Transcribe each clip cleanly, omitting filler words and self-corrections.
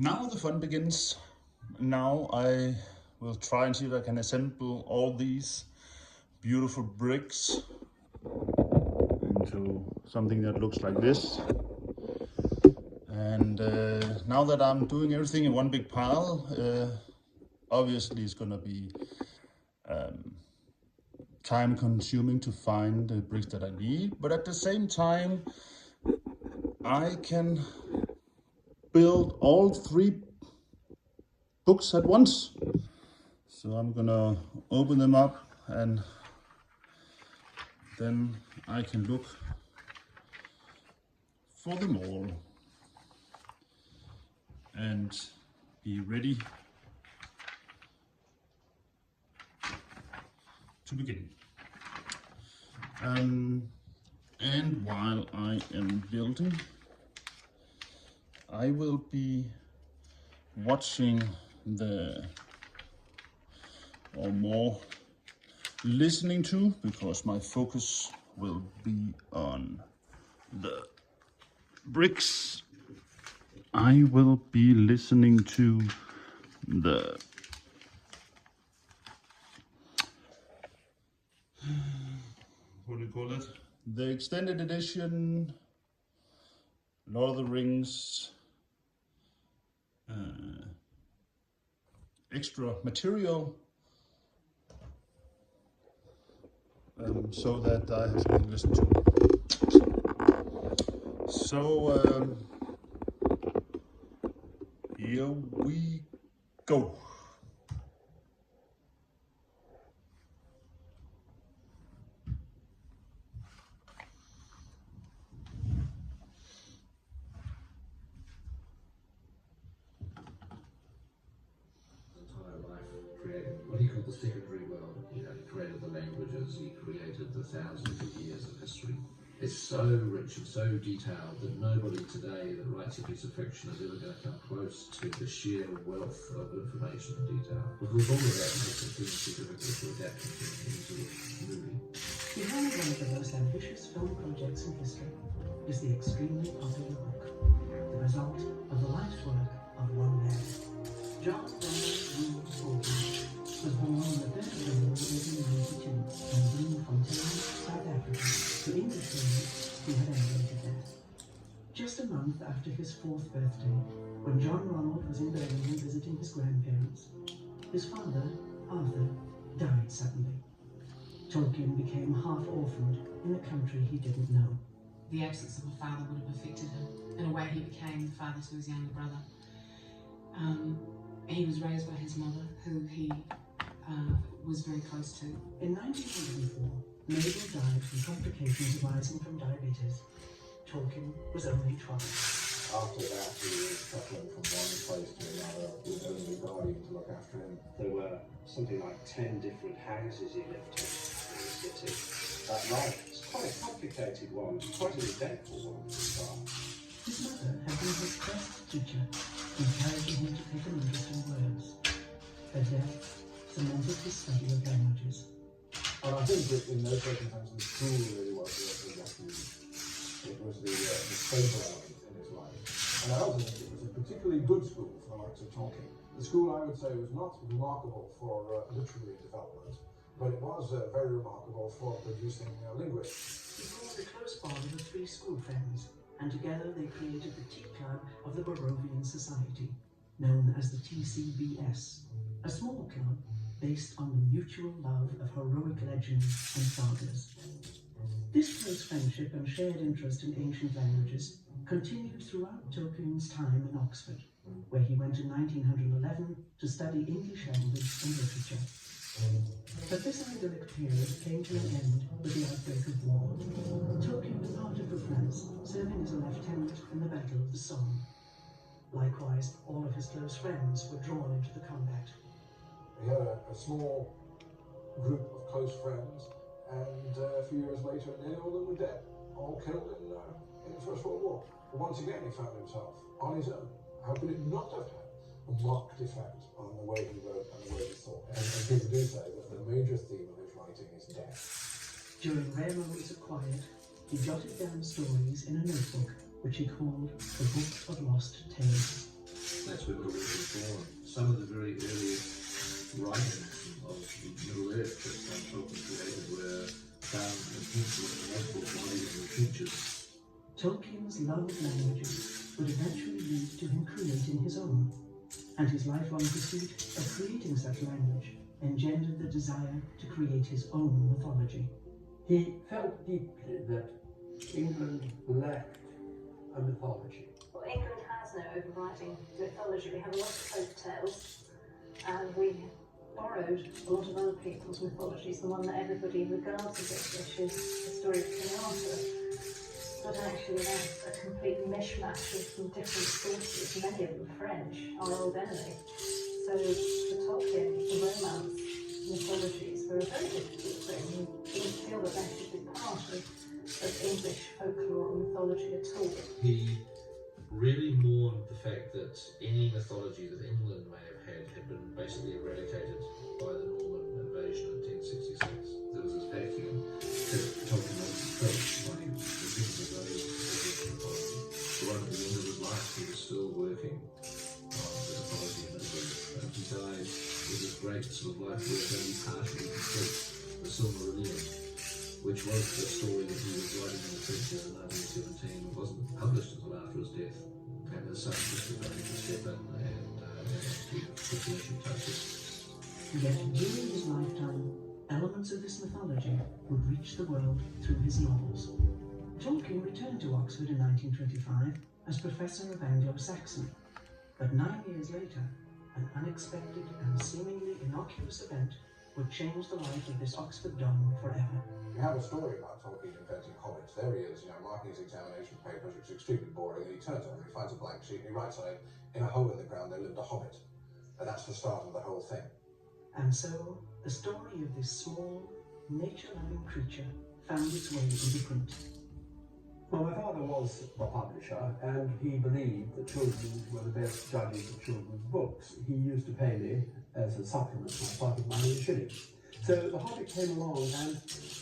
Now the fun begins. Now I will try and see if I can assemble all these beautiful bricks into something that looks like this. And now that I'm doing everything in one big pile, obviously it's gonna be time consuming to find the bricks that I need, but at the same time I can build all three books at once. So I'm gonna open them up and then I can look for them all and be ready to begin. And while I am building, I will be watching or more listening to, because my focus will be on the bricks. I will be listening to what do you call it? The extended edition Lord of the Rings extra material, so that I have something to listen to. So here we go. What he called the secondary world. He created the languages, he created the thousands of years of history. It's so rich and so detailed that nobody today that writes a piece of fiction is ever going to come close to the sheer wealth of information and detail. Because all of that makes it seem too difficult to adapt into a movie. Behind one of the most ambitious film projects in history is the extremely popular book, the result of the life's work of one man. John Ronald Tolkien was born on the 3rd of January 1892 in Bloemfontein, South Africa, to English parents who had emigrated there. Just a month after his 4th birthday, when John Ronald was in Birmingham visiting his grandparents, his father, Arthur, died suddenly. Tolkien became half-orphaned in a country he didn't know. The absence of a father would have affected him. In a way, he became the father to his younger brother. He was raised by his mother, who he was very close to. In 1904, Mabel died from complications arising from diabetes. Tolkien was only 12. After that, he was shuttling from one place to another with only a guardian to look after him. There were something like 10 different houses he lived in the city. That life was quite a complicated one, quite an eventful one for a start. His mother had been his best teacher, encouraging him to take an interest in words. Her death cemented his study of languages. And I think that in those circumstances, the school really was the refuge. It was the stable element in his life. And I also think it was a particularly good school for the likes of Tolkien. The school, I would say, was not remarkable for literary development, but it was very remarkable for producing linguists. He formed a close bond with 3 school friends, and together they created the Tea Club of the Barovian Society, known as the TCBS, a small club based on the mutual love of heroic legends and sagas. This close friendship and shared interest in ancient languages continued throughout Tolkien's time in Oxford, where he went in 1911 to study English language and literature. But this idyllic period came to an end with the outbreak of war. Tolkien departed for France, serving as a lieutenant in the Battle of the Somme. Likewise, all of his close friends were drawn into the combat. He had a small group of close friends, and a few years later, nearly all of them were dead, all killed in the First World War. But once again, he found himself on his own. How could it not have had a marked effect on the way he wrote and the way he thought? And people do say that the major theme of his writing is death. During rare moments of quiet, he jotted down stories in a notebook, which he called the Book of Lost Tales. That's where Middle Earth was born. Some of the very earliest writings of Middle Earth that Tolkien created were found in pencil in multiple volumes and trenches. Tolkien's love of languages would eventually lead to him creating his own, and his lifelong pursuit of creating such language engendered the desire to create his own mythology. He felt deeply that England lacked a mythology. Well, England has no overriding mythology. We have a lot of folk tales, and we borrowed a lot of other people's mythologies. The one that everybody regards as English is the story of King Arthur. But actually that's a complete mishmash of different sources, many of them French, our old enemy. So for Tolkien, the romance mythologies were a very difficult thing. He didn't feel that they should be part of English folklore or mythology at all. He really mourned the fact that any mythology that England may have had been basically eradicated by the Norman invasion in 1066. There was this vacuum that Tolkien wanted to fill by the existence of those mythology. Right at the end of his life, he was still working on the mythology of Middle-earth. He died with this great sort of life work only partially complete, The Silmarillion, which was the story that he was writing in the trenches in 1917. It wasn't published until after his death, and as such, Mr. Barry could step in and put finishing touches. Yet during his lifetime, elements of this mythology would reach the world through his novels. Tolkien returned to Oxford in 1925 as Professor of Anglo-Saxon, but 9 years later, an unexpected and seemingly innocuous event would change the life of this Oxford Don forever. You have a story about Tolkien inventing hobbits. There he is, marking his examination papers, which is extremely boring, and he turns over, he finds a blank sheet, and he writes on it, in a hole in the ground there lived a hobbit. And that's the start of the whole thing. And so, the story of this small, nature-loving creature found its way into print. Well, my father was a publisher, and he believed that children were the best judges of children's books. He used to pay me, as a supplement to my pocket money, in shillings. So The Hobbit came along, and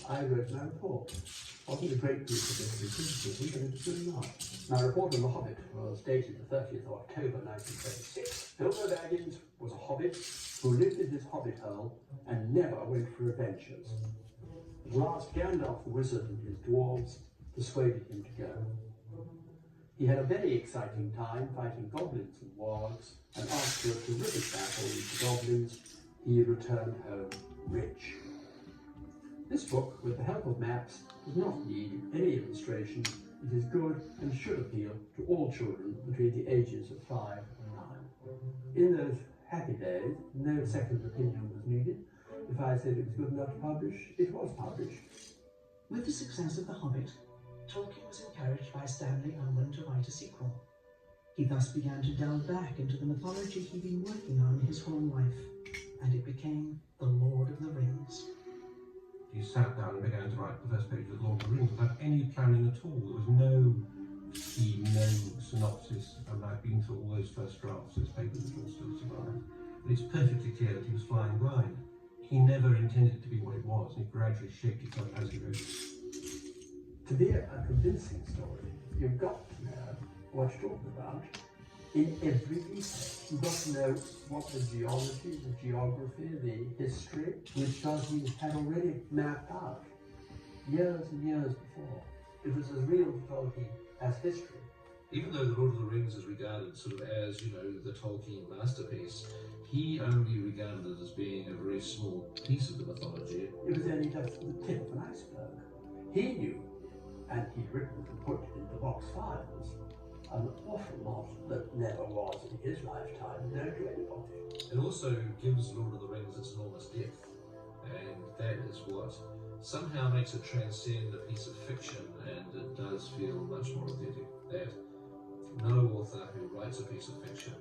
I wrote my report. It wasn't a great piece of criticism, but it was good enough. My report on The Hobbit was dated the 30th of October 1936. Bilbo Baggins was a hobbit who lived in his hobbit hole and never went for adventures. At last, Gandalf the wizard and his dwarves persuaded him to go. He had a very exciting time fighting goblins and wargs, and after a terrific battle with the goblins, he returned home rich. This book, with the help of maps, does not need any illustration. It is good and should appeal to all children between the ages of 5 and 9. In those happy days, no second opinion was needed. If I said it was good enough to publish, it was published. With the success of The Hobbit, Tolkien was encouraged by Stanley Unwin to write a sequel. He thus began to delve back into the mythology he'd been working on his whole life, and it became The Lord of the Rings. He sat down and began to write the first page of The Lord of the Rings without any planning at all. There was no scheme, no synopsis, and I've been through all those first drafts, those papers that all still survive. But it's perfectly clear that he was flying blind. He never intended it to be what it was, and he gradually shaped itself as he wrote it. To be a convincing story, you've got to know what you're talking about in every detail. You've got to know what the geology, the geography, the history, which Tolkien had already mapped out years and years before. It was as real to Tolkien as history. Even though The Lord of the Rings is regarded sort of as, the Tolkien masterpiece, he only regarded it as being a very small piece of the mythology. It was only just the tip of an iceberg. He knew, and he'd written and put in the box files, an awful lot that never was in his lifetime known to anybody. It also gives Lord of the Rings its enormous depth, and that is what somehow makes it transcend a piece of fiction, and it does feel much more authentic. That no author who writes a piece of fiction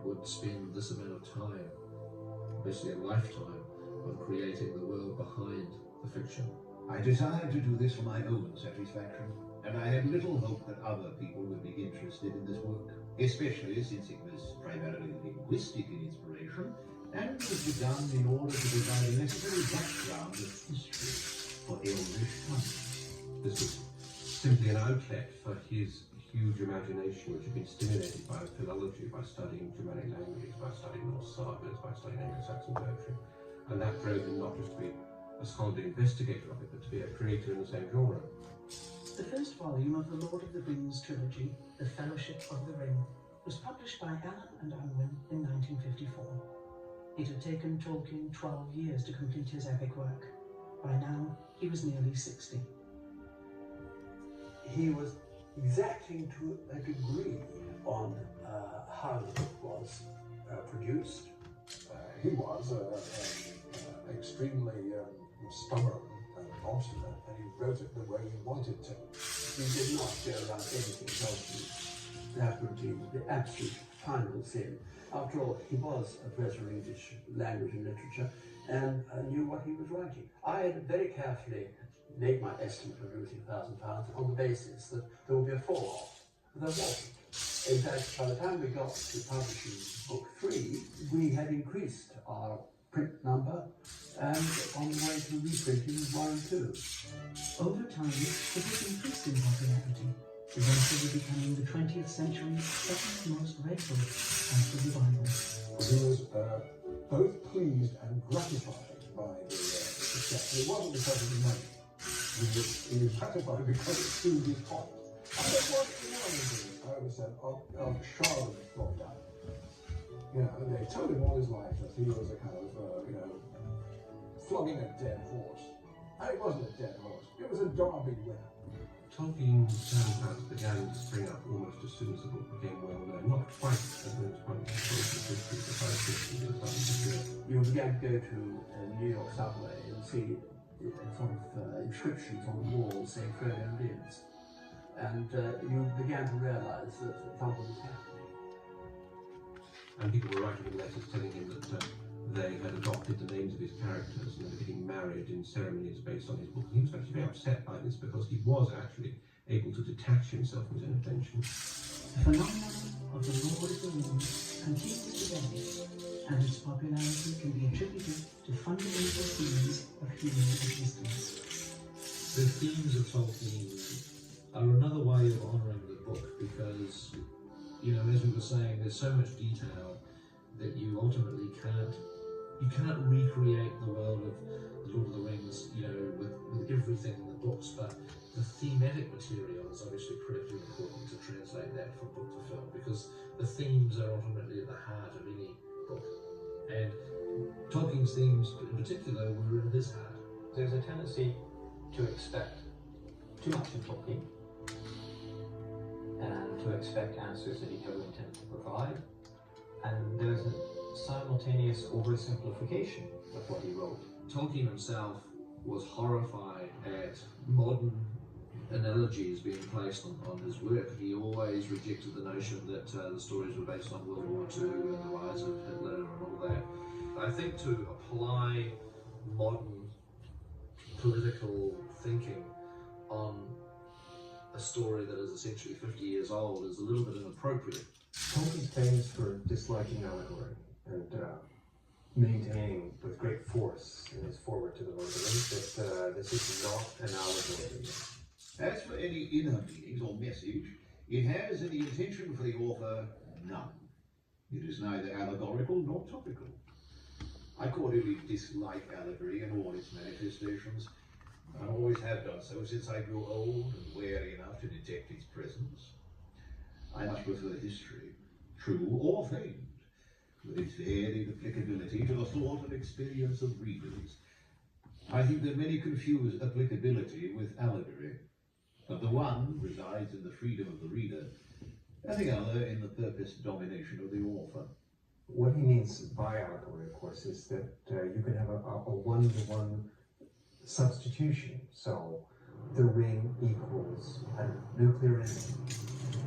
would spend this amount of time, basically a lifetime, on creating the world behind the fiction. I desired to do this for my own satisfaction, and I had little hope that other people would be interested in this work, especially since it was primarily linguistic in inspiration, and was begun in order to provide a necessary background of history for Elvish tongues. This was simply an outlet for his huge imagination which had been stimulated by philology, by studying Germanic languages, by studying Norse sagas, by studying Anglo-Saxon poetry. And that drove him not just to be a scholarly investigator of it, but to be a creator in the same genre. The first volume of the Lord of the Rings trilogy, The Fellowship of the Ring, was published by Allen and Unwin in 1954. It had taken Tolkien 12 years to complete his epic work. By now, he was nearly 60. He was exacting to a degree on how the book was produced. He was extremely stubborn and obstinate, and he wrote it the way he wanted to. He did not go around anything else. That would be the absolute final sin. After all, he was a professor of English language and literature and knew what he was writing. I had very carefully made my estimate of losing £1,000 on the basis that there would be a fall-off. There wasn't. In fact, by the time we got to publishing book 3, we had increased our print number and on the way to reprinting 1 and 2. Over time, the book increased in popularity, eventually becoming the 20th century's second most read book after the Bible. He was both pleased and gratified by the success. It wasn't because of the money. He was gratified because it proved his point. And it was I always said, of Charlemagne thought that. You know, they told him all his life that he was a kind of, flogging a dead horse. And it wasn't a dead horse. It was a Derby winner. Tolkien's Tales began to spring up almost as soon as the book became well known. Not quite as many quite as history for 550 years after. You began to go to New York subway and see sort of inscriptions on the walls saying Frodo lives. And you began to realise that something was happening. And people were writing him letters telling him that they had adopted the names of his characters and they were getting married in ceremonies based on his book. He was actually very upset by this because he was actually able to detach himself from his own attention. The phenomenon of the Lord of the Rings continues today, and its popularity can be attributed to fundamental themes of human existence. The themes of Tolkien are another way of honouring the book because, you know, as we were saying, there's so much detail that you ultimately cannot recreate the world of The Lord of the Rings, you know, with everything in the books, but the thematic material is obviously critically important to translate that from book to film because the themes are ultimately at the heart of any book. And Tolkien's themes in particular were in his heart. There's a tendency to expect too much in Tolkien and to expect answers that he never intended to provide. And there's a simultaneous oversimplification of what he wrote. Tolkien himself was horrified at modern analogies being placed on his work. He always rejected the notion that the stories were based on World War II and the rise of Hitler and all that. I think to apply modern political thinking on a story that is essentially 50 years old is a little bit inappropriate. Tolkien's famous for disliking allegory and maintaining with great force in his foreword to the Lord of the Rings that this is not an allegory. As for any inner meanings or message, it has any intention for the author, none. It is neither allegorical nor topical. I cordially dislike allegory in all its manifestations. I always have done so since I grew old and wary enough to detect its presence. I much prefer history, true or feigned, with its varied applicability to the thought and experience of readers. I think that many confuse applicability with allegory, but the one resides in the freedom of the reader, and the other in the purposed domination of the author. What he means by allegory, of course, is that you can have a one-to-one substitution. So the ring equals a nuclear energy.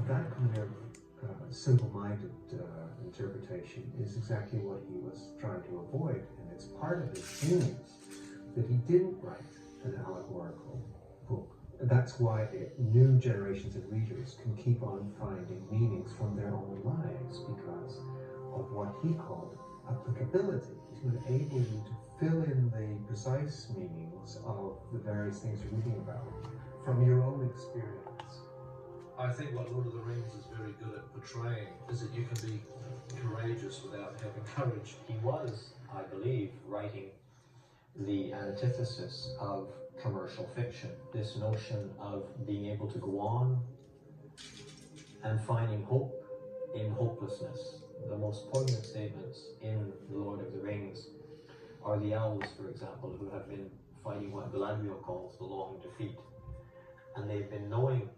That kind of simple-minded interpretation is exactly what he was trying to avoid, and it's part of his genius that he didn't write an allegorical book. That's why new generations of readers can keep on finding meanings from their own lives because of what he called applicability. He's going to enable you to fill in the precise meanings of the various things you're reading about from your own experience. I think what Lord of the Rings is very good at portraying is that you can be courageous without having courage. He was, I believe, writing the antithesis of commercial fiction. This notion of being able to go on and finding hope in hopelessness. The most poignant statements in The Lord of the Rings are the elves, for example, who have been fighting what Galadriel calls the long defeat. And they've been knowing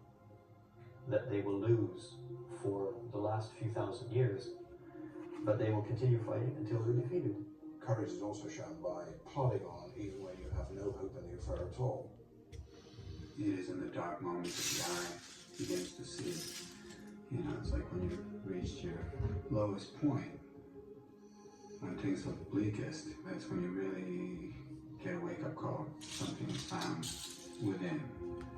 that they will lose for the last few thousand years, but they will continue fighting until they're defeated. Courage is also shown by plodding on even when you have no hope in the affair at all. It is in the dark moments that the eye begins to see. You know, it's like when you've reached your lowest point, when things look bleakest, that's when you really get a wake-up call. Something is found within,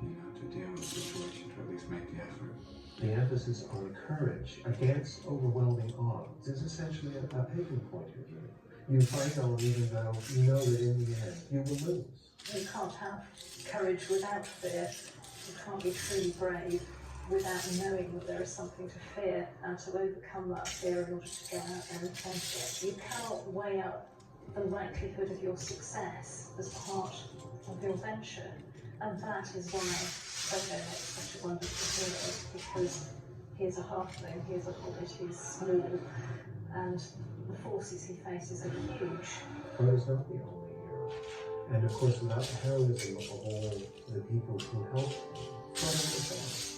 you know, to deal with the situation, to at least make the effort. The emphasis on courage against overwhelming odds is essentially a pivot point here. You fight on even though you know that in the end you will lose. You can't have courage without fear. You can't be truly brave without knowing that there is something to fear and to overcome that fear in order to go out there and face it. You cannot weigh up the likelihood of your success as part of your venture. And that is why Frodo makes such a wonderful hero, because he is a halfling, he is a hobbit, he's smooth, and the forces he faces are huge. Frodo's not the only hero. And of course, without the heroism of all the people who helped him, Frodo was lost.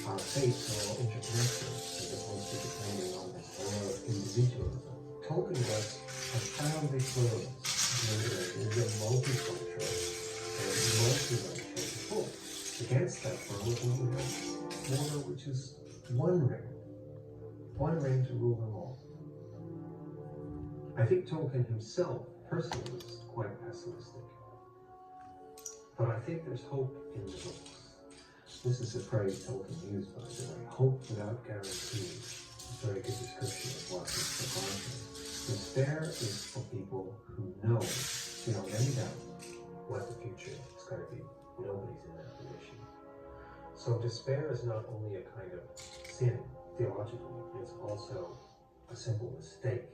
Our fates are all interconnected, as opposed to depending on this aura of individualism. Tolkien was profoundly pluralist. He was a multicultural and multiracial book. Against that, Frodo we have Mordor, which is one ring to rule them all. I think Tolkien himself, personally, was quite pessimistic. But I think there's hope in the books. This is a phrase Tolkien used, by the way. Hope without guarantee. A very good description of what is provided. Despair is for people who know, beyond any doubt, what the future is going to be. Nobody's in that position. So despair is not only a kind of sin, theologically, it's also a simple mistake,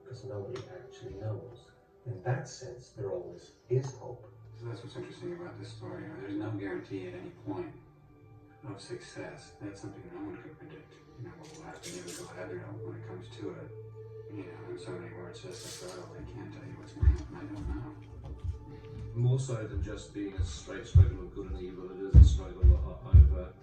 because nobody actually knows. In that sense, there always is hope. So that's what's interesting about this story. There's no guarantee at any point of success. That's something no one could predict. You know, what will happen to Galadriel when it comes to it. You know, in so many words, just like Frodo, I can't tell you what's going to happen. I don't know. More so than just being a straight struggle of good and evil, it is a struggle over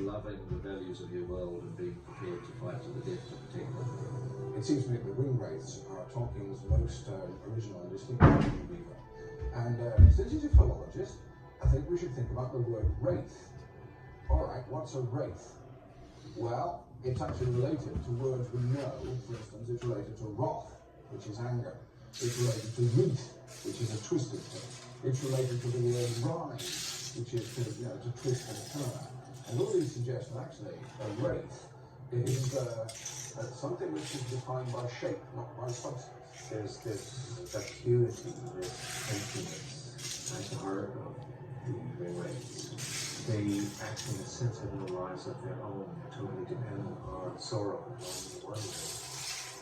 loving the values of your world and being prepared to fight to the death to protect them. It seems to me that the Ring Wraiths are Tolkien's most original and distinctive weaver. And since he's a philologist, I think we should think about the word wraith. Alright, what's a wraith? Well, it's actually related to words we know. For instance, it's related to wrath, which is anger. It's related to wreath, which is a twisted thing. It's related to the word rhyme, which is to twist and turn. And all these suggest that actually a wraith is something which is defined by shape, not by substance. There's this vacuity, this emptiness at the heart of the Ring Wraiths. They act in a sense of no lives of their own, totally dependent on sorrow and lonely wonder.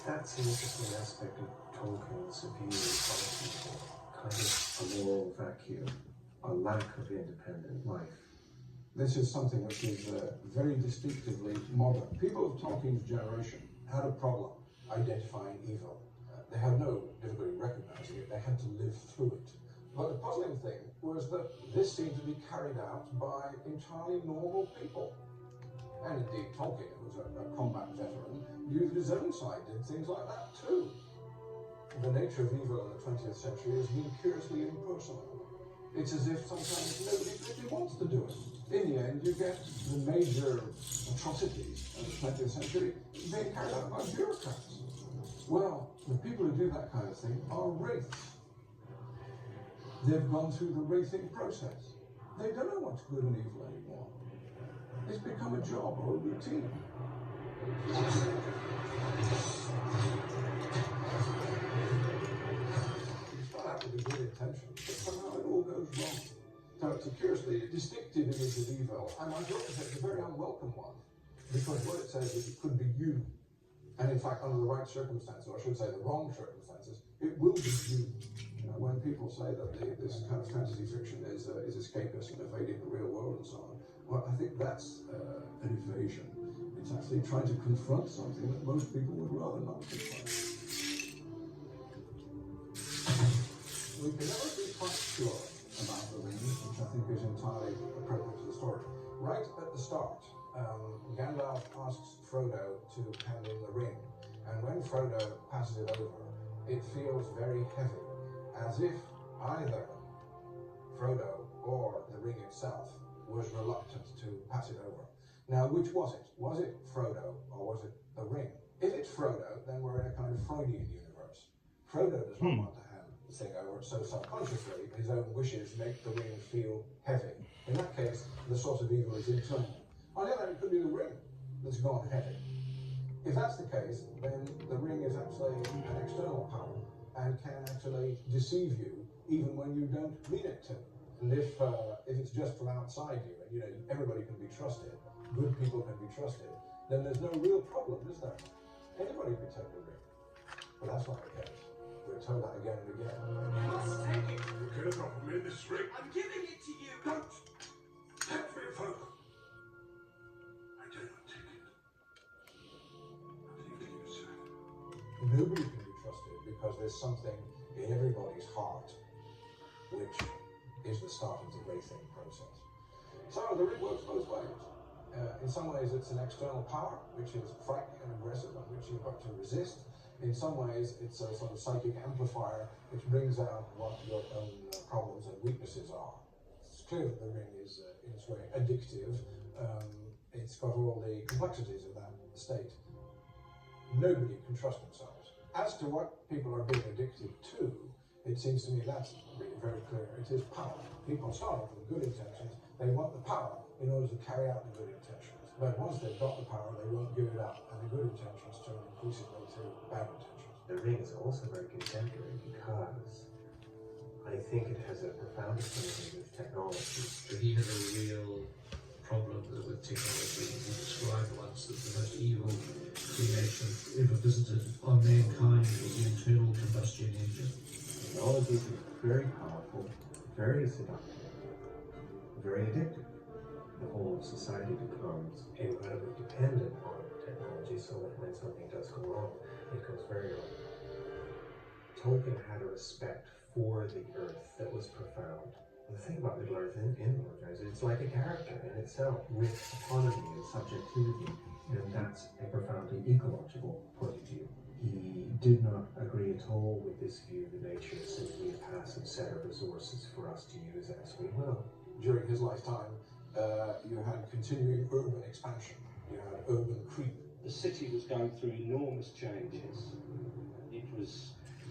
That's an interesting aspect of Tolkien's view of people, kind of a moral vacuum, a lack of independent life. This is something which is very distinctively modern. People of Tolkien's generation had a problem identifying evil. They had no difficulty recognizing it, they had to live through it. But the puzzling thing was that this seemed to be carried out by entirely normal people. And indeed, Tolkien, who was a combat veteran, used his own side, did things like that too. The nature of evil in the 20th century has been curiously impersonal. It's as if sometimes nobody really wants to do it. In the end, you get the major atrocities of the 20th century being carried out by bureaucrats. Well, the people who do that kind of thing are wraiths. They've gone through the wraithing process. They don't know what's good and evil anymore. It's become a job or a routine. You start out with a good intention, but somehow it all goes wrong. curiously, distinctive image of evil, and I don't think it's a very unwelcome one, because what it says is it could be you, and in fact, under the right circumstances, or I should say the wrong circumstances, it will be you. You know, when people say that this kind of fantasy fiction is escapist and evading the real world and so on, well, I think that's an evasion. It's actually trying to confront something that most people would rather not confront. We can never be quite sure about the ring, which I think is entirely appropriate to the story. Right at the start, Gandalf asks Frodo to hand in the ring, and when Frodo passes it over, it feels very heavy, as if either Frodo or the ring itself was reluctant to pass it over. Now, which was it? Was it Frodo or was it the ring? If it's Frodo, then we're in a kind of Freudian universe. Frodo does not want to hand the thing over, so subconsciously his own wishes make the ring feel heavy. In that case, the source of evil is internal. On the other hand, it could be the ring that's gone heavy. If that's the case, then the ring is actually an external power and can actually deceive you even when you don't mean it to. And if it's just from outside you, and you know everybody can be trusted, good people can be trusted, then there's no real problem, is there? Anybody can take the ring. But that's not the case. We're told that again and again. You must take it. You could have offered me this ring. I'm giving it to you. Don't tempt me further. I do not take it. Nothing can you say. Nobody can be trusted because there's something in everybody's heart which is the start of the wraithing process. So the ring works both ways. In some ways it's an external power which is frightening and aggressive and which you've got to resist. In some ways it's a sort of psychic amplifier which brings out what your own problems and weaknesses are. It's clear that the ring is in its way addictive. It's got all the complexities of that state. Nobody can trust themselves. As to what people are being addicted to, it seems to me that's really very clear. It is power. People start off with good intentions. They want the power in order to carry out the good intentions. But once they've got the power, they won't give it up. And the good intentions turn increasingly to bad intentions. The ring is also very contemporary because I think it has a profound affinity with technology. He had a real problem with technology. He described once that the most evil creation ever visited on mankind was the internal combustion engine. Technology is very powerful, very seductive, very addictive. The whole of society becomes incredibly dependent on technology, so that when something does go wrong, it goes very wrong. Tolkien had a respect for the earth that was profound. The thing about Middle-earth in Lord of the Rings, it's like a character in itself, with autonomy and subjectivity, and that's a profoundly ecological point of view. He did not agree at all with this view that nature is simply a passive set of resources for us to use as we will. During his lifetime, you had continuing urban expansion. You had urban creep. The city was going through enormous changes. It was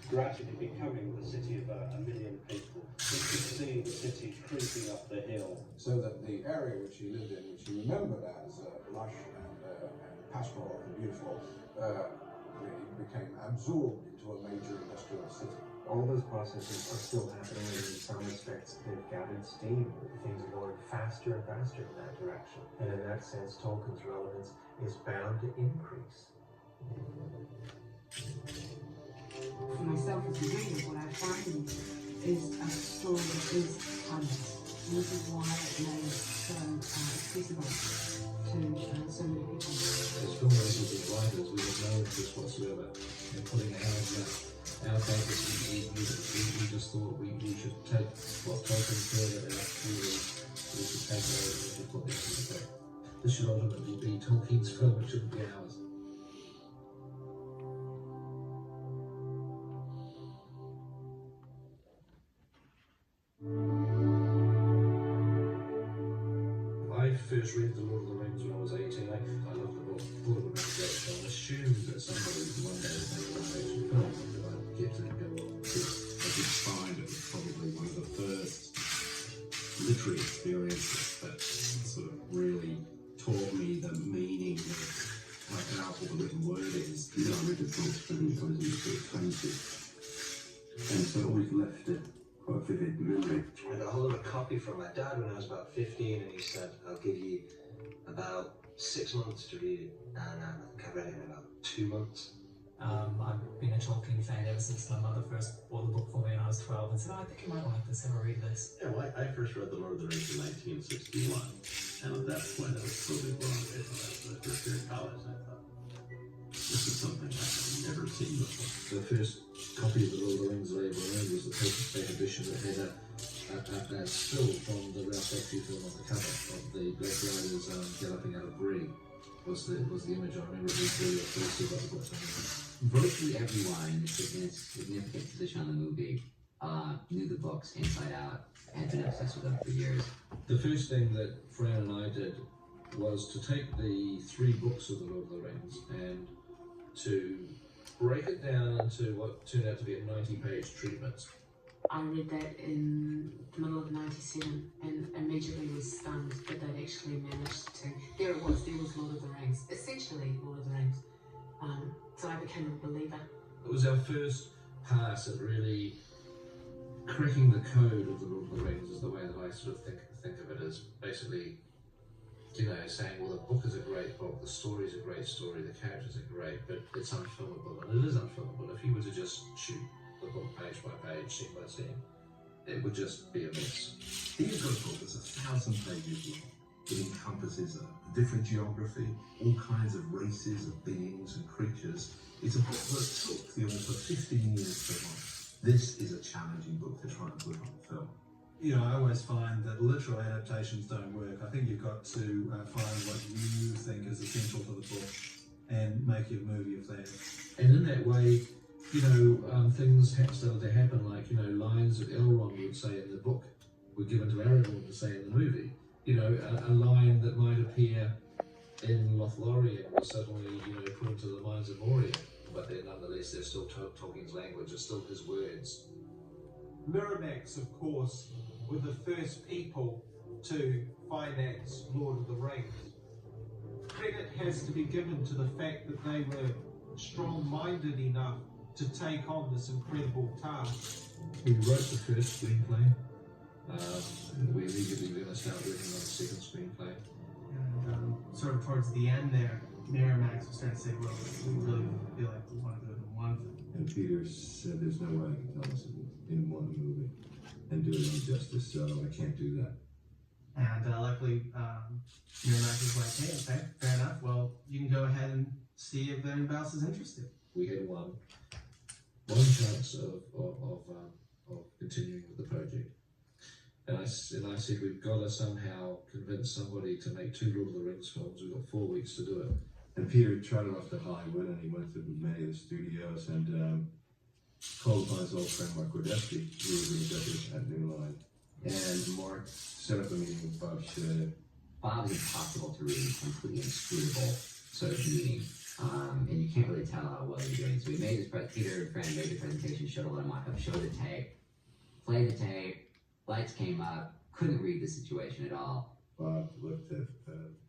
gradually becoming the city of a million people. You could see the city creeping up the hill. So that the area which he lived in, which he remembered as lush and pastoral and beautiful, really became absorbed into a major industrial city. All those processes are still happening, and in some respects they've gathered steam. Things are going faster and faster in that direction. And in that sense, Tolkien's relevance is bound to increase. For myself as a reader, what I find is a story that is timeless. And this is why it made so accessible to so many people. As filmmakers and writers, we have no interest whatsoever in putting our focus in we just thought we should take what Tolkien further out we should take it over and put that into effect. This should ultimately be Tolkien's film, it shouldn't be ours. I first read The Lord of the Rings when I was 18. I loved the book, thought it would be a great film, assumed that somebody one day would make a live-action film. I get to go, well, I did find it was probably one of the first literary experiences that sort of really taught me the meaning of how powerful the written word is. I read it from 20 to 20, and so we've left it quite vivid memory. I got a hold of a copy from my dad when I was about 15, and he said, I'll give you about 6 months to read it, and I think I read it in about 2 months. I've been a Tolkien fan ever since my mother first bought the book for me when I was 12 and said, oh, I think you might like this, have a read this. Yeah, well, I first read The Lord of the Rings in 1961, and at that point I was totally blown away by the first year in college. I thought, this is something I've never seen before. The first copy of The Lord of the Rings that I ever owned was the paperback edition that had a still from the Ralph Bakshi film on the cover of the Black Riders galloping out of Bree. Was the image I remember being really first about the book. Virtually everyone in a significant position on the movie knew the books inside out and had been obsessed with them for years. The first thing that Fran and I did was to take the 3 books of The Lord of the Rings and to break it down into what turned out to be a 90-page treatment. I read that in the middle of '97 and immediately was stunned that they'd actually managed to. There was Lord of the Rings, essentially Lord of the Rings. So I became a believer. It was our first pass at really cracking the code of The Lord of the Rings, is the way that I sort of think of it, as basically, you know, saying, well, the book is a great book, the story is a great story, the characters are great, but it's unfilmable, and it is unfilmable. If you were to just shoot the book page by page, scene by scene, it would just be a mess. Here's got a book that's 1,000 pages long. It encompasses a different geography, all kinds of races of beings and creatures. It's a book that took the author 15 years to write. This is a challenging book to try and put on film. You know, I always find that literal adaptations don't work. I think you've got to find what you think is essential to the book and make your movie of that. And in that way, you know, things started to happen, like, you know, lines that Elrond would say in the book were given to Aragorn to say in the movie. You know, a line that might appear in Lothlorien was suddenly, you know, put into the Mines of Moria, but then nonetheless they're still Tolkien's language, it's still his words. Miramax, of course, were the first people to finance Lord of the Rings. Credit has to be given to the fact that they were strong-minded enough to take on this incredible task. We wrote the first screenplay. We immediately were going to start working on the second screenplay. And sort of towards the end there, Miramax was starting to say, well, we really feel like we want to do it in one film. And Peter said, there's no way I can tell this in one movie and do it on justice, so I can't do that. And luckily, Miramax was like, hey, okay, fair enough. Well, you can go ahead and see if anybody else is interested. We had one chance of continuing with the project. And I said, we've got to somehow convince somebody to make 2 Lord of the Rings films. We've got 4 weeks to do it. And Peter trotted off to Hollywood, and he went to many of the studios and called upon his old friend Mark Wardesky, who was the executive at New Line. And Mark set up a meeting with Bob Shea. Bob's impossible to read, completely inscrutable sort of meeting. And you can't really tell how well you're doing. So we made this, Peter and Fran made the presentation, showed a lot of mock-up, showed the tape, played the tape, lights came up, couldn't read the situation at all. Bob looked at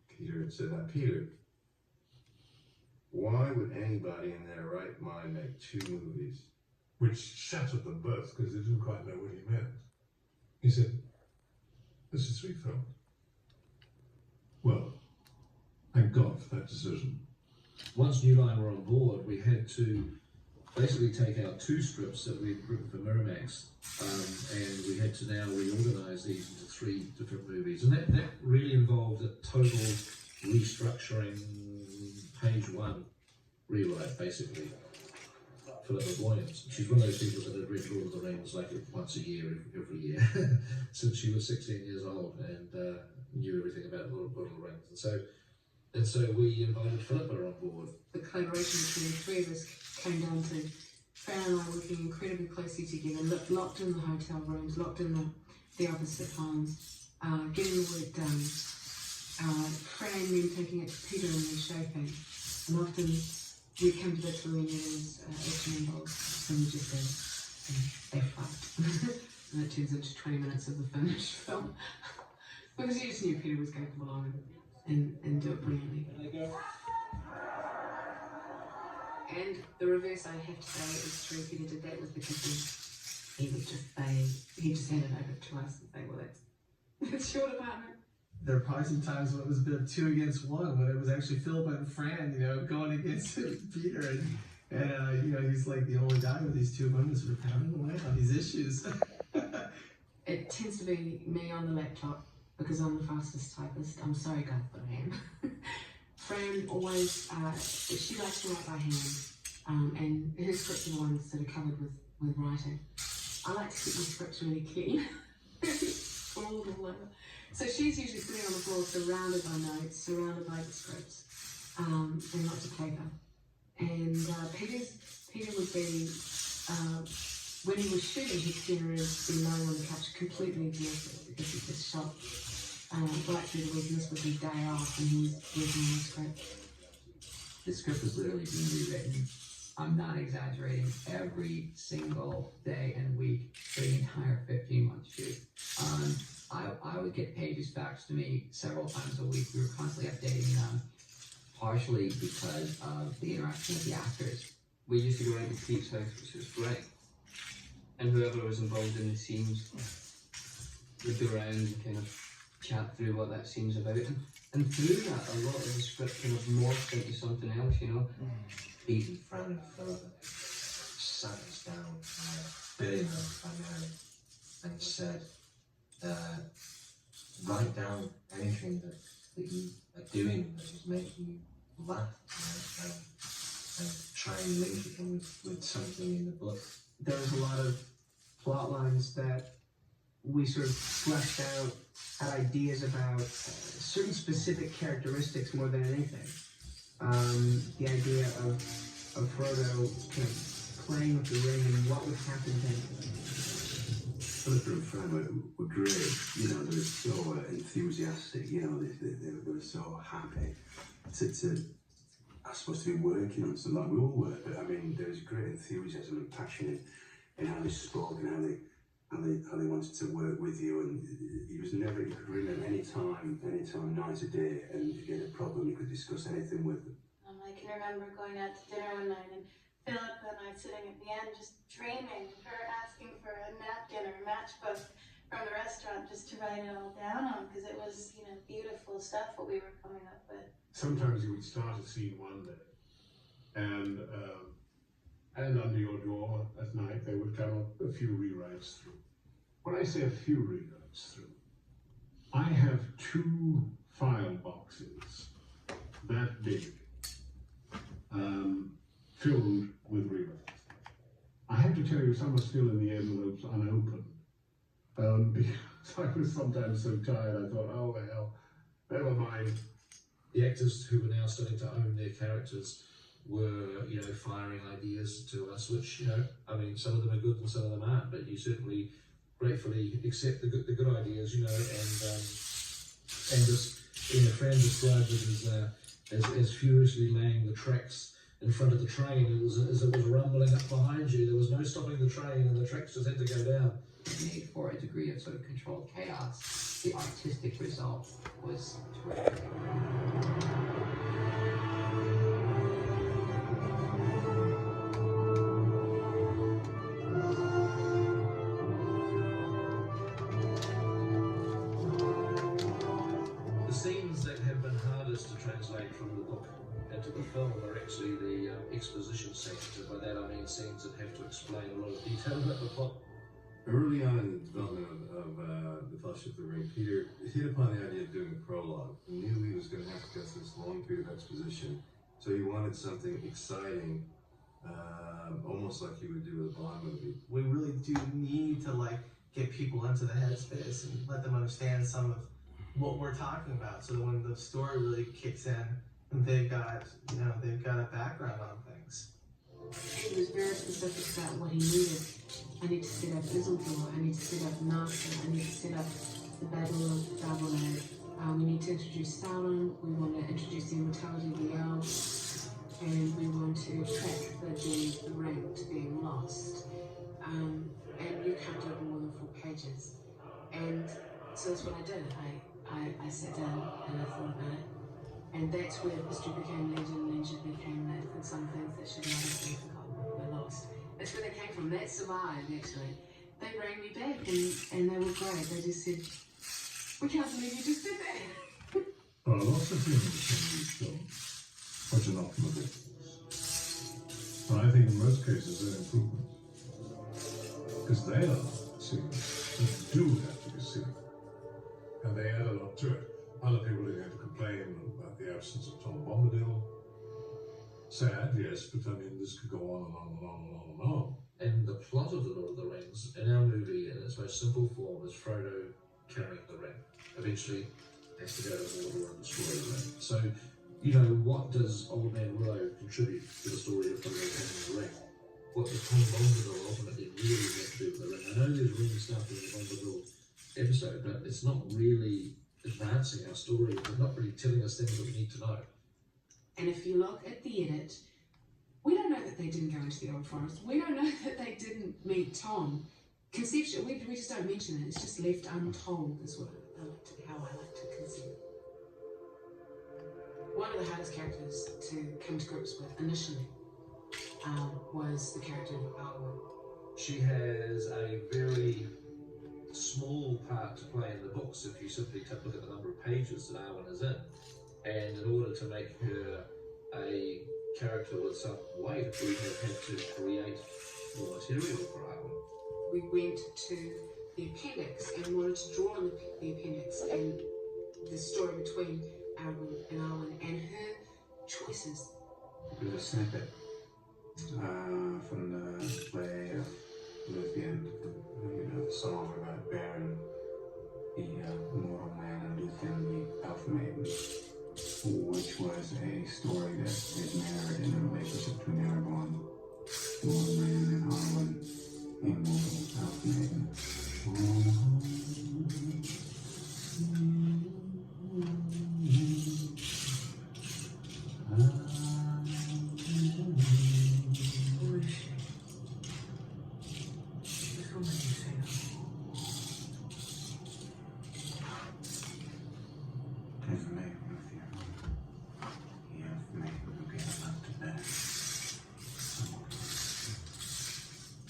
Peter and said, now Peter, why would anybody in their right mind make 2 movies? Which shattered them both because they didn't quite know what he meant. He said, this is 3 films. Well, thank God for that decision. Once New Line were on board, we had to basically take out 2 scripts that we'd written for Miramax, and we had to now reorganize these into 3 different movies. And that really involved a total restructuring, page 1 rewrite, basically. Philippa Boyens. She's one of those people that had read Lord of the Rings like once a year, every year, since she was 16 years old, and knew everything about Lord of the Rings. And so we invited Philippa on board. The collaboration between the 3 of us came down to Fran and I working incredibly closely together, locked in the hotel rooms, locked in the opposite homes, getting the work done. Fran then taking it to Peter and me shaping. And often we come to bits where we knew there was action involved, and we just go, they fight. And it turns into 20 minutes of the finished film. Because you just knew Peter was capable of it. And do it brilliantly. And the reverse, I have to say, is true. Peter did that with the cooking. he would just he'd just hand it over to us and say, well, that's your department. There are probably some times when it was a bit of 2 against 1, when it was actually Philip and Fran, going against Peter, and he's like the only guy with these two women sort of pounding away on these issues. It tends to be me on the laptop because I'm the fastest typist. I'm sorry, guys, but I am. Fran always, she likes to write by hand, and her scripts are the ones that are covered with writing. I like to keep my scripts really clean, all over. So she's usually sitting on the floor, surrounded by notes, surrounded by the scripts, and lots of paper. And Peter would be, when he was shooting, he'd generally be lying on the couch completely exhausted because he just shot right through the week, and this was his day off, and he was working on the script. The script has literally been rewritten. I'm not exaggerating. Every single day and week for the entire 15-month shoot. I would get pages faxed to me several times a week. We were constantly updating them, partially because of the interaction with the actors. We used to go out to Pete's house, which was great. And whoever was involved in the scenes would go around and kind of chat through what that scene's about. And through that, a lot of the script kind of morphed into something else, Pete and Fran and Philip sat us down dinner primarily and said, write down anything that you are doing that is making you laugh, and try and link it in with something in the book. There was a lot of plot lines that we sort of fleshed out, had ideas about certain specific characteristics more than anything. The idea of Frodo kind of playing with the ring and what would happen to him. Philip and Fran were great, they were so enthusiastic, they were so happy to I suppose, to be working on something like we all were, but I mean, there was great enthusiasm and passion in how they spoke and how they wanted to work with you, and he could ring them any time, night or day, and if you had a problem, you could discuss anything with them. I can remember going out to dinner one night and Philip and I sitting at the end just dreaming of her asking for a napkin or a matchbook from the restaurant just to write it all down on, because it was, beautiful stuff what we were coming up with. Sometimes you would start a scene one day, and under your door at night there would come a few rewrites through. When I say a few rewrites through, I have 2 file boxes that big, filled with rewrites. I have to tell you, some are still in the envelopes unopened, because I was sometimes so tired I thought, oh well, never mind. The actors who were now starting to own their characters were, firing ideas to us, which, some of them are good and some of them aren't, but you certainly gratefully accept the good ideas, and just, Fran described it as furiously laying the tracks in front of the train as it was rumbling up behind you. There was no stopping the train, and the tracks just had to go down. Made for a degree of sort of controlled chaos. The artistic result was terrific. The scenes that have been hardest to translate from the book into the film are actually the exposition scenes, and by that I mean scenes that have to explain a lot of detail about the plot. Early on in the development of The Fellowship of the Ring, Peter hit upon the idea of doing a prologue. He knew he was going to have to go through this long period of exposition, so he wanted something exciting, almost like he would do with a Bond movie. We really do need to get people into the headspace and let them understand some of what we're talking about, so that when the story really kicks in, they've got a background on things. He was very specific about what he needed. I need to set up Isildur, I need to set up Narsa, I need to set up the Battle of Darbonad. We need to introduce Sauron, we want to introduce the immortality of the elves, and we want to track the journey of the ring to being lost. And you can't do it more than 4 pages. And so that's what I did. I sat down and I thought about it. And that's where history became legend became myth, and some things that should not have been forgotten were lost. That's where they came from. That survived, actually. rang me back and they were great. They just said, we can't believe you just did that. There are lots of things in these films which are not from the book. And I think in most cases they're improvements. Because they are scenes that do have to be seen. And they add a lot to it. Other people are going to complain about the absence of Tom Bombadil. Sad, yes, but I mean, this could go on and on and on and on and on. And the plot of The Lord of the Rings, in our movie, in its most simple form, is Frodo carrying the ring. Eventually, has to go to Mordor and destroy the ring. So, you know, what does Old Man Willow contribute to the story of Frodo carrying the ring? What does Tom Bombadil ultimately really have to do with the ring? I know there's ring stuff in the Bombadil episode, but it's not really advancing our story. It's not really telling us things that we need to know. And if you look at the edit, we don't know that they didn't go into the Old Forest. We don't know that they didn't meet Tom. Conceptually, we just don't mention it. It's just left untold, is what how I like to conceive. One of the hardest characters to come to grips with initially was the character of Arwen. She has a very small part to play in the books if you simply look at the number of pages that Arwen is in. And in order to make her a character with some weight, we have had to create more material for Arwen. We went to the appendix and wanted to draw on the appendix and the story between Arwen and her choices. There's a snippet from the play of Luthien, you know, the song about Beren, the mortal man, and Luthien, the elf maiden, which was a story that is narrated in a relationship between Aragorn, the mortal man, and Arwen, the immortal elf maiden.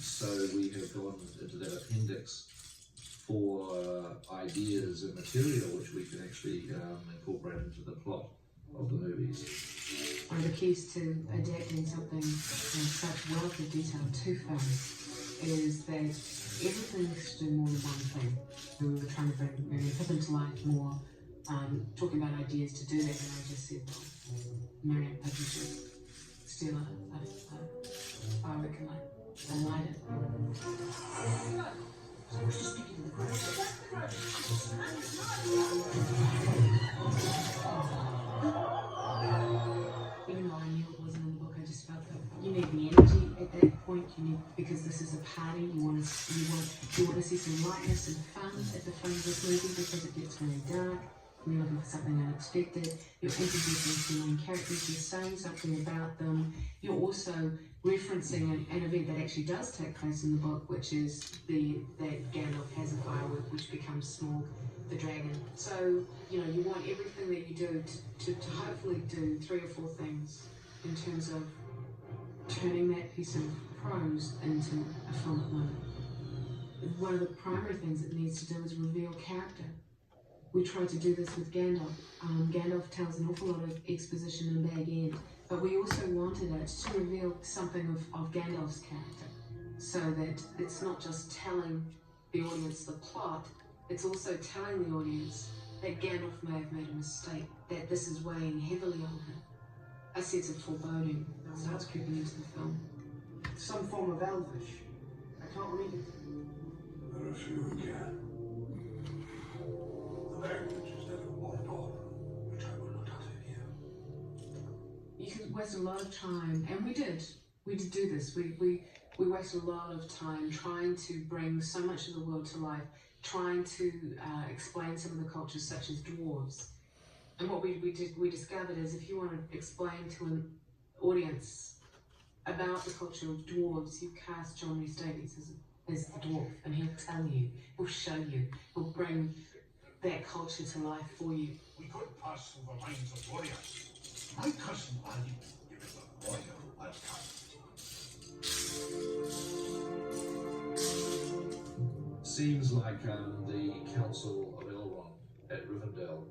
So we have gone into that appendix for ideas and material which we can actually incorporate into the plot of the movies. One of the keys to adapting something in such wealth of detail to film is that everything needs to do more than one thing. We were trying to bring Mary Pippin to life more, talking about ideas to do that, and I just said, well, Mary Pippin should steal a firework and light it. So I was just speaking to the crowd. Even though I knew it wasn't in the book, I just felt that you need the energy at that point. You need, because this is a party. You want to see some lightness and fun at the front of this movie because it gets very dark. You're looking for something unexpected. You're introducing the main characters. You're saying something about them. You're also referencing an event that actually does take place in the book, which is that Gandalf has a firework which becomes Smaug the dragon. So, you know, you want everything that you do to hopefully do 3 or 4 things in terms of turning that piece of prose into a film moment. One of the primary things it needs to do is reveal character. We tried to do this with Gandalf. Gandalf tells an awful lot of exposition in Bag End, but we also wanted it to reveal something of Gandalf's character, so that it's not just telling the audience the plot, it's also telling the audience that Gandalf may have made a mistake, that this is weighing heavily on him. A sense of foreboding starts creeping into the film. Some form of Elvish. I can't read it. There are few who can. The language is that of Mordor, which I will not utter here. You can waste a lot of time, and we did do this. We wasted a lot of time trying to bring so much of the world to life, trying to explain some of the cultures such as dwarves. And what we discovered is if you want to explain to an audience about the culture of dwarves, you cast John Rhys Davies as the dwarf, and he'll tell you, he'll show you, he'll bring that culture to life for you. We could pass through the minds of warriors. My cousin Ali is a royal outcast. seems like the Council of Elrond at Rivendell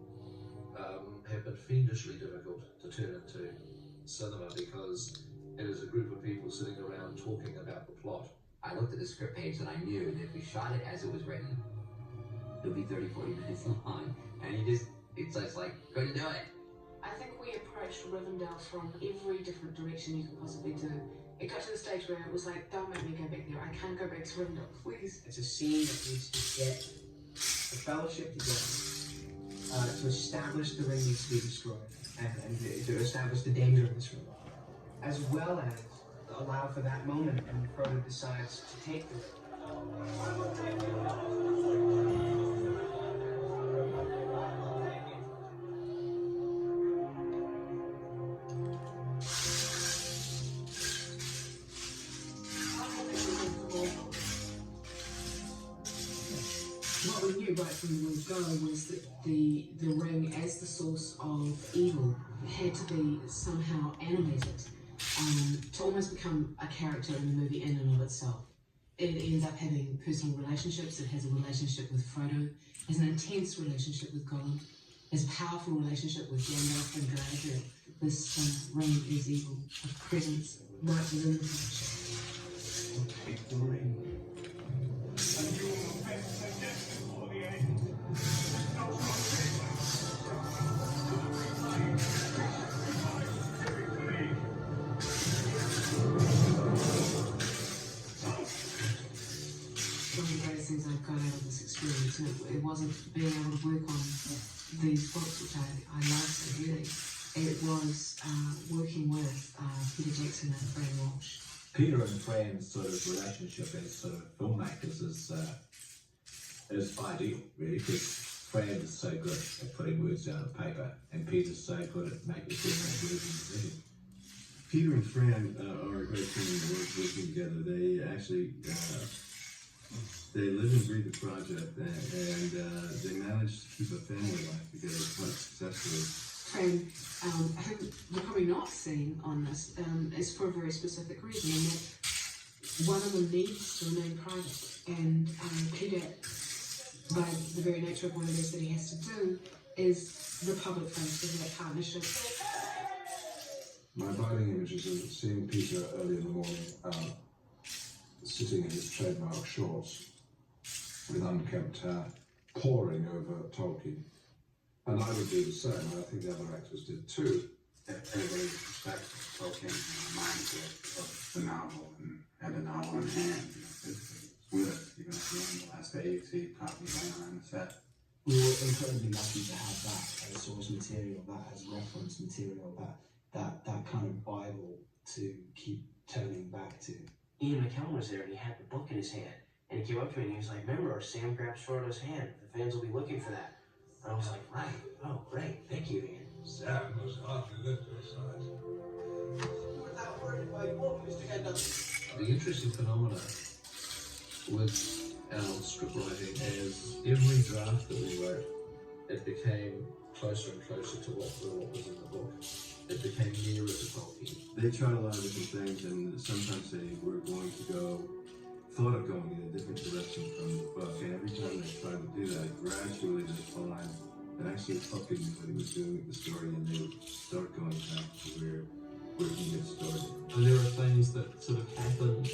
have been fiendishly difficult to turn into cinema because it is a group of people sitting around talking about the plot. I looked at the script page and I knew that if we shot it as it was written, it would be 30-40 minutes long. And it's just like, couldn't do it. I think we approached Rivendell from every different direction you could possibly do. It got to the stage where it was like, don't make me go back there. I can't go back to Rivendell, please. It's a scene that needs to get the Fellowship together to establish the ring needs to be destroyed and to establish the danger of this ring, as well as allow for that moment when Frodo decides to take the ring. What we knew right from the word go was that the ring, as the source of evil, had to be somehow animated to almost become a character in the movie in and of itself. It ends up having personal relationships. It has a relationship with Frodo, has an intense relationship with Gollum, has a powerful relationship with Gandalf and Galadriel. This ring is evil, a presence right within the Fellowship. Take the ring. One of the greatest things I've got out of this experience, and it wasn't being able to work on these books, which I loved really. It was working with Peter Jackson and Fran Walsh. Peter and Fran's sort of relationship as sort of filmmakers is ideal, really, because Fran is so good at putting words down on paper, and Peter's so good at making words in the video. Peter and Fran are a great team working together. They actually they live and breathe the project, and they managed to keep a family life together quite successfully. Fran, who you've probably not seen on this, is for a very specific reason, and that one of them needs to remain private. And Peter, by the very nature of what it is that he has to do, is the public face of that partnership. My abiding images of seeing Peter early in the morning, sitting in his trademark shorts, with unkempt hair, poring over Tolkien. And I would do the same, and I think the other actors did too. Everybody respects Tolkien and reminds you of the novel and had the novel in hand, physically with us. Even at the end, the last day, you see copies laying around the set. We were incredibly lucky to have that as source material, that as reference material, that kind of Bible to keep turning back to. Ian McKellen was there and he had the book in his hand. And he came up to me and he was like, remember, Sam grabs Frodo's hand. The fans will be looking for that. And I was like, right. Oh, great. Thank you, Ian. Sam was hardly left to his side. Without worrying about your book, Mr. Gandalf. The interesting phenomena with our script writing is every draft that we wrote, it became closer and closer to what was in the book. It became nearer to Tolkien. They tried a lot of different things, and sometimes they were thought of going in a different direction from the book. And every time they tried to do that, gradually they find that actually Tolkien knew what he was doing with the story, and they would start going back to where he had started. And there are things that sort of happened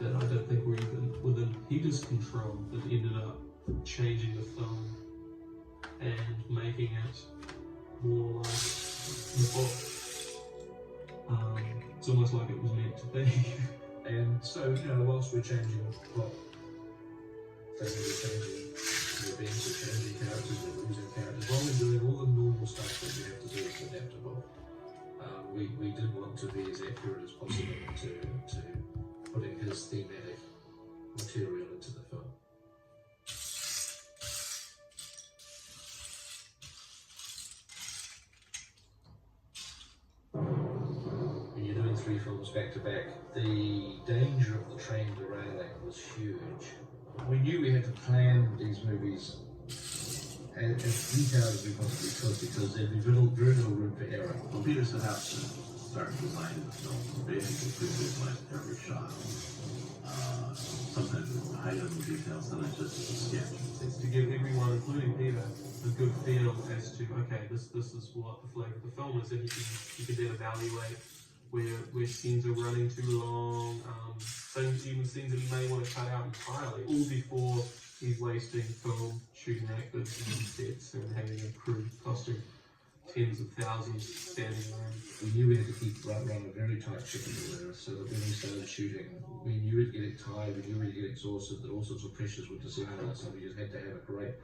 that I don't think were even within Peter's control that ended up changing the film and making it more like the book. It's almost like it was meant to be. And so, whilst we're changing the plot, things are changing, the events are changing, characters are losing characters, while we're doing all the normal stuff that we have to do to adapt a book, we did want to be as accurate as possible to putting his thematic material into the film. When you're doing 3 films back to back, the danger of the train derailing was huge. We knew we had to plan these movies as detailed as we possibly could because there'd be very little room for error. Well, Peter set out to start designing the film basically like every shot. sometimes it's the high-level details, sometimes just a sketch. It's to give everyone, including Peter, a good feel as to, okay, this is what the flavor of the film is, and you can then evaluate where scenes are running too long, even scenes that he may want to cut out entirely, all before he's wasting film, shooting actors and sets and having a crew costing tens of thousands standing around. We knew we had to keep running a very tight ship in the water, so that when we started shooting, we knew we'd get tired, we knew we'd get exhausted, that all sorts of pressures would descend on us, and we just had to have a great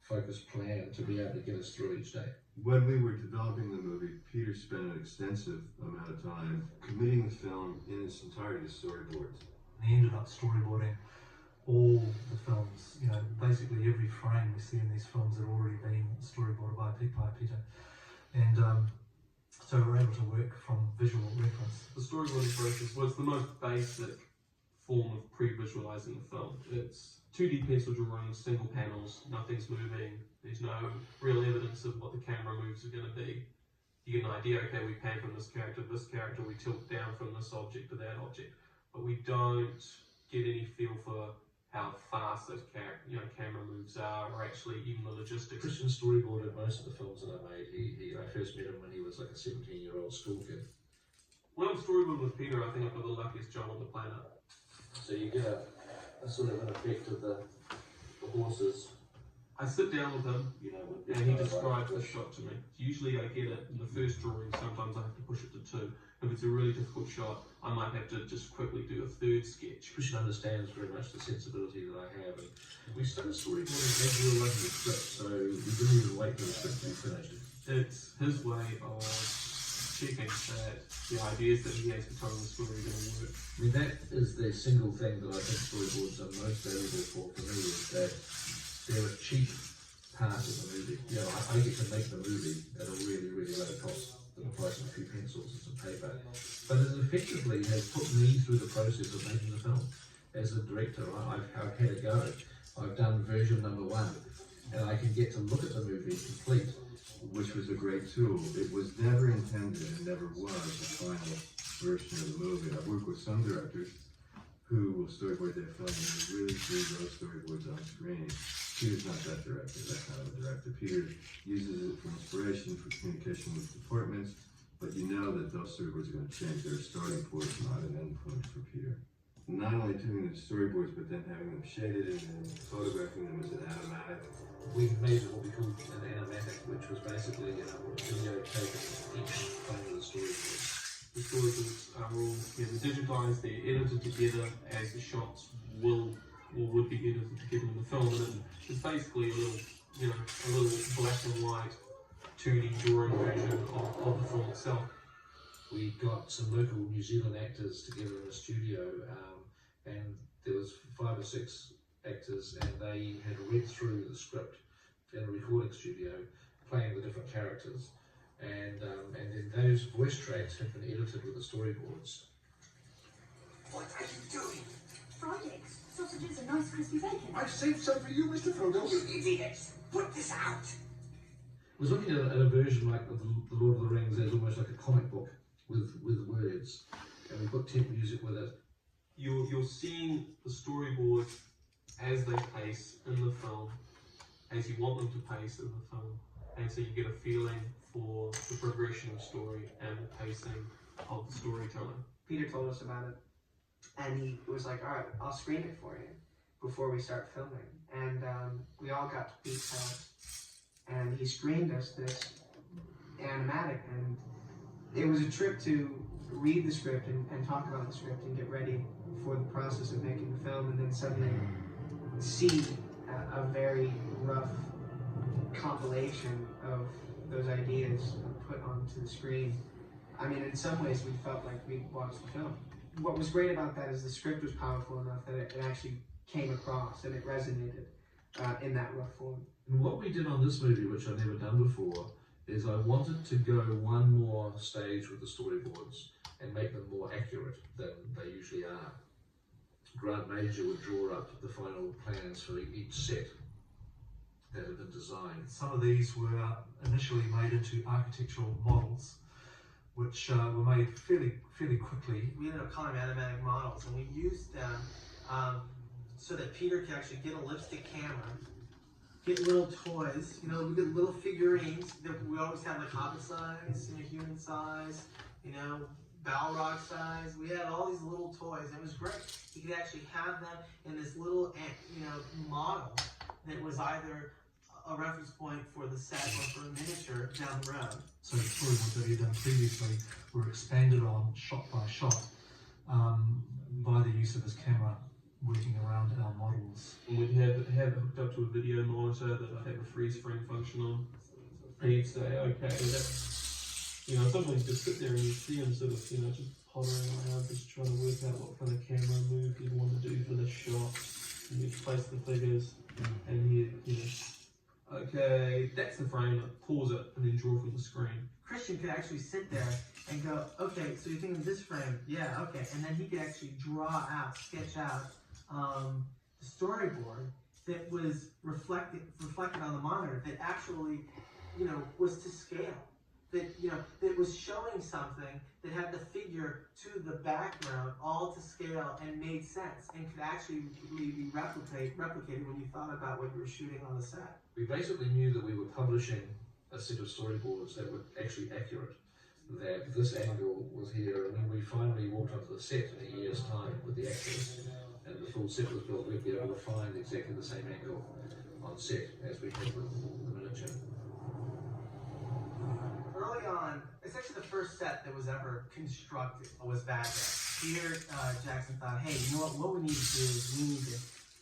focused plan to be able to get us through each day. When we were developing the movie, Peter spent an extensive amount of time committing the film in its entirety to storyboards. He ended up storyboarding all the films, you know, basically every frame we see in these films had already been storyboarded by Peter. And so we're able to work from visual reference. The storyboarding process was the most basic form of pre-visualizing the film. It's 2D pencil drawing, single panels, nothing's moving, there's no real evidence of what the camera moves are going to be. You get an idea, okay, we pan from this character, we tilt down from this object to that object, but we don't get any feel for how fast those camera moves are, or actually even the logistics. Christian storyboarded most of the films that I made. I first met him when he was like a 17-year-old school kid. When I'm storyboarding with Peter, I think I've got the luckiest job on the planet. So you get a sort of an effect of the horses. I sit down with him, and he describes the shot to me. Usually I get it in the first drawing, sometimes I have to push it to 2. If it's a really difficult shot, I might have to just quickly do a third sketch. Christian understands very much the sensibility that I have. And we started storyboarding as we were writing the script, so we didn't even wait for the script to be finished. It's his way of checking that the ideas that he has for telling the story are going to work. I mean, that is the single thing that I think storyboards are most valuable for me, is that they're a cheap part of the movie. You know, I get to make the movie at a really, really low cost, at the price of a few pencils and some paper. But it effectively has put me through the process of making the film. As a director, I've had a go. I've done version number 1, and I can get to look at the movie complete. Which was a great tool. It was never intended and never was the final version of the movie. I've worked with some directors who will storyboard their film and really see those storyboards on screen. Peter's not that director, that kind of a director. Peter uses it for inspiration, for communication with departments, but you know that those storyboards are going to change. They're a starting point, not an end point for Peter. Not only doing the storyboards, but then having them shaded and then photographing them as an animatic. We made what we called an animatic, which was basically a video taken each frame of the storyboard. The storyboards are all digitized, they're edited together as the shots would be edited together in the film, and it's basically a little black and white 2D drawing version of the film itself. We got some local New Zealand actors together in a studio, and there was 5 or 6 actors, and they had read through the script in a recording studio, playing the different characters, and then those voice tracks have been edited with the storyboards. What are you doing? Fried eggs, sausages, and nice crispy bacon. I've saved some for you, Mr. Frodo. You idiots! Put this out! I was looking at a version like of the Lord of the Rings as almost like a comic book with words, and we put temp music with it. You're seeing the storyboard as they pace in the film, as you want them to pace in the film, and so you get a feeling for the progression of story and the pacing of the storytelling. Peter told us about it, and he was like, all right, I'll screen it for you before we start filming. And we all got to Pete's house, and he screened us this animatic, and it was a trip to read the script and talk about the script and get ready for the process of making the film, and then suddenly see a very rough compilation of those ideas put onto the screen. I mean, in some ways we felt like we watched the film. What was great about that is the script was powerful enough that it actually came across and it resonated in that rough form. And what we did on this movie, which I've never done before, is I wanted to go one more stage with the storyboards and make them more accurate than they usually are. Grant Major would draw up the final plans for each set that had been designed. Some of these were initially made into architectural models, which were made fairly quickly. We ended up calling them animatic models, and we used them so that Peter could actually get a lipstick camera, get little toys. You know, we get little figurines that we always had, like Hobbit size, you know, human size, you know, Balrog size. We had all these little toys. It was great. You could actually have them in this little, you know, model that was either a reference point for the set or for a miniature down the road. So storyboards that we had done previously were expanded on shot by shot by the use of his camera working around our models. And we'd have it hooked up to a video monitor that I'd have a freeze frame function on. And he'd say, okay, that, you know, sometimes you just sit there and you see him sort of, you know, just pottering around, just trying to work out what kind of camera move you'd want to do for this shot. And you'd place the figures, and he'd, you know, okay, that's the frame, pause it, and then draw from the screen. Christian could actually sit there and go, okay, so you're thinking this frame, yeah, okay, and then he could actually draw out, sketch out the storyboard that was reflected on the monitor that actually, you know, was to scale. That, you know, that was showing something that had the figure to the background all to scale and made sense and could actually be replicated when you thought about what you were shooting on the set. We basically knew that we were publishing a set of storyboards that were actually accurate, that this angle was here, and when we finally walked onto the set in a year's time with the actors and the full set was built, we'd be able to find exactly the same angle on set as we had with the miniature. Early on, it's actually the first set that was ever constructed was Baghdad. Peter Jackson thought, hey, you know what we need to do is we need to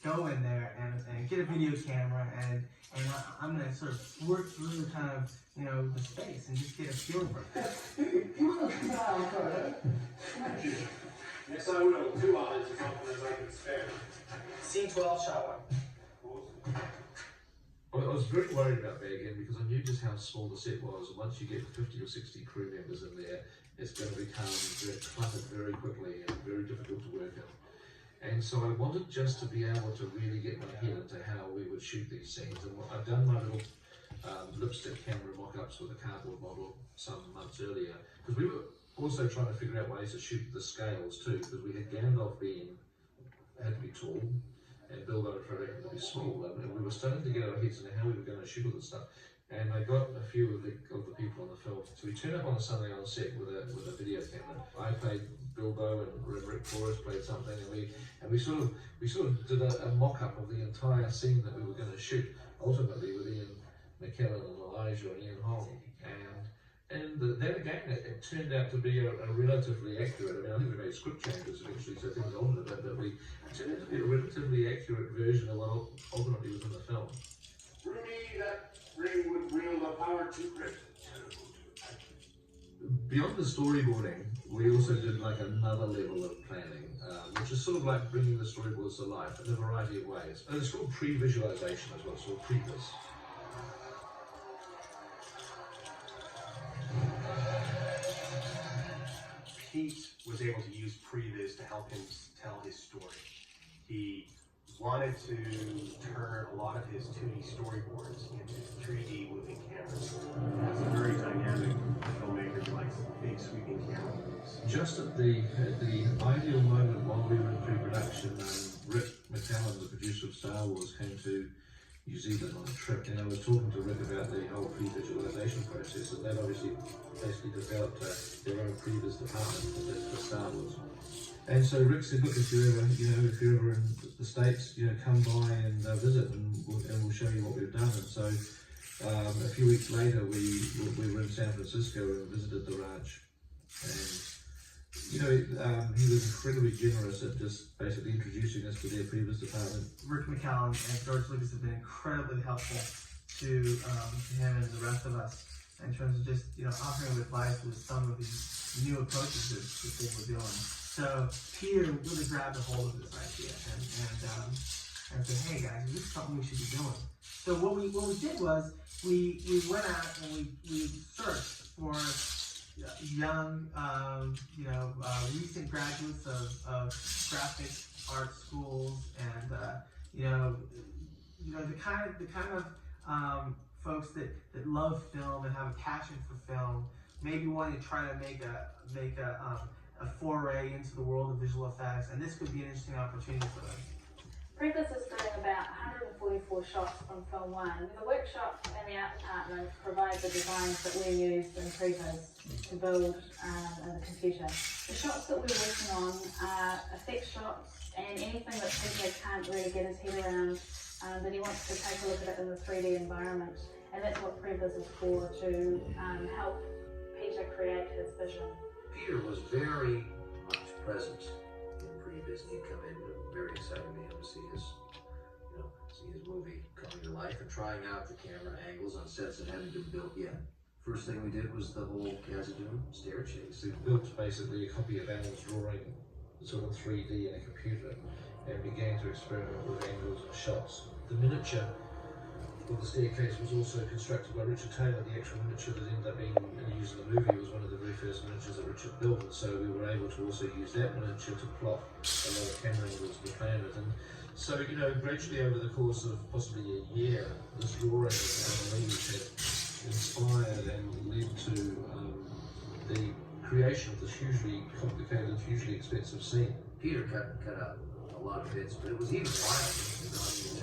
go in there and get a video camera and I'm going to sort of work through kind of, you know, the space and just get a feeling for it. Yes, I will. 2 lines as often as I can spare. Scene 12, shot 1. I was very worried about Baghdad because I knew just how small the set was, and once you get 50 or 60 crew members in there, it's going to become very cluttered very quickly and very difficult to work in. And so I wanted just to be able to really get my head into how we would shoot these scenes. And I'd done my little lipstick camera mock-ups with a cardboard model some months earlier, because we were also trying to figure out ways to shoot the scales too, because we had Gandalf had to be tall, and Bilbo to be small, and we were starting to get our heads into how we were going to shoot all this stuff. And I got a few of the people on the film. So we turned up on a Sunday on set with a video camera. I played Bilbo and Rick Forrest played something, and we sort of did a mock-up of the entire scene that we were going to shoot, ultimately with Ian McKellen and Elijah and Ian Hong. And then again, it turned out to be a relatively accurate, I mean, I think we made script changes eventually, so things altered a bit, but it turned out to be a relatively accurate version of what ultimately was in the film. Rudy, that ring would wield a power too great. Beyond the storyboarding, we also did like another level of planning, which is sort of like bringing the storyboards to life in a variety of ways. And it's called pre-visualization as well, so previs. Pete was able to use previs to help him tell his story. He wanted to turn a lot of his 2D storyboards into 3D moving cameras. As a very dynamic filmmaker, he likes big sweeping camera moves. Just at the ideal moment while we were in pre-production, Rick McCallum, the producer of Star Wars, came to New Zealand on a trip, and I was talking to Rick about the whole pre-visualization process, and they've obviously basically developed their own previs department for Star Wars. And so Rick said, look, if you're ever in the States, come by and visit, and we'll show you what we've done. And so a few weeks later, we were in San Francisco and visited the ranch, and he was incredibly generous at just basically introducing us to their previs department. Rick McCallum and George Lucas have been incredibly helpful to him and the rest of us in terms of just offering advice with some of these new approaches that they were doing. So Peter really grabbed a hold of this idea and said, hey guys, this is something we should be doing. So what we did was we went out and we searched for young, recent graduates of graphic art schools, and the kind of folks that love film and have a passion for film. maybe wanting to try to make a foray into the world of visual effects, and this could be an interesting opportunity for them. Previs is doing about 144 shots from film 1. The workshop and the art department provide the designs that we used in Previs to build in the computer. The shots that we're working on are effect shots and anything that Peter can't really get his head around, that he wants to take a look at it in the 3D environment. And that's what Previs is for, to help Peter create his vision. Peter was very much present in Previs. He'd come in, very exciting to him to see his movie coming to life and trying out the camera angles on sets that hadn't been built yet. First thing we did was the whole Khazad-dûm stair chase. We built basically a copy of Alan's drawing, sort of 3D in a computer, and began to experiment with angles and shots. The miniature of the staircase was also constructed by Richard Taylor. The actual miniature that ended up being used in the movie was one of the very first miniatures that Richard built, and so we were able to also use that miniature to plot a lot of camera angles to plan it. And so, gradually over the course of possibly a year, this drawing of Alan Lee had inspired and led to the creation of this hugely complicated, hugely expensive scene. Peter cut out a lot of bits, but it was even wild.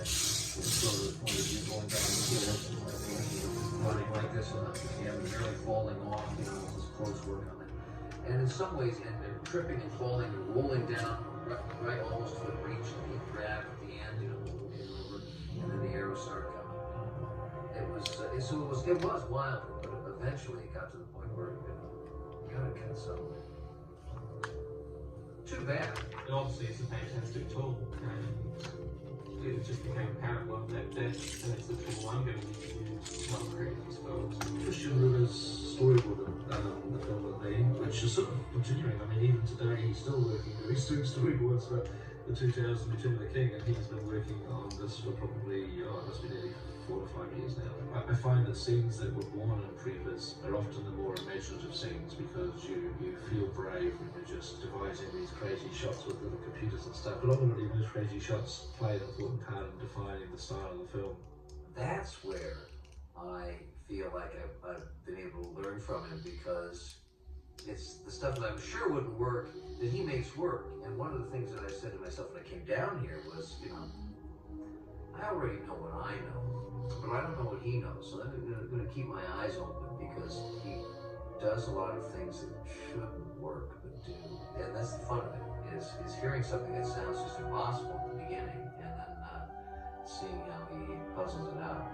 Sort of point of view going down the hill, running like this, and nearly falling off, with his close work on it. And in some ways, and tripping and falling and rolling down right almost to the breach that he grabbed at the end, and then the arrows started coming. It was wild, but eventually it got to the point where you gotta cut some. Too bad. And obviously it's a fantastic tool, and it just became apparent that's the tool I'm going to use to help create these films. Christian River's storyboard of the film with me, which is sort of continuing. I mean, even today he's still working. He's doing storyboards for the 2000 Return of the King, and he's been working on this for probably, it must be nearly 4 to 5 years now. I find that scenes that were born in Previs are often the more imaginative scenes, because you feel brave when you're just devising these crazy shots with little computers and stuff. But ultimately, those crazy shots play an important part in defining the style of the film. That's where I feel like I've been able to learn from him, because it's the stuff that I'm sure wouldn't work that he makes work. And one of the things that I said to myself when I came down here was, I already know what I know, but I don't know what he knows. So I'm going to keep my eyes open, because he does a lot of things that shouldn't work but do. And that's the fun of it, is hearing something that sounds just impossible at the beginning, and then seeing how he puzzles it out.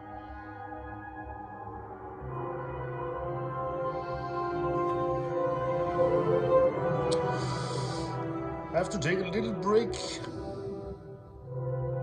Have to take a little break.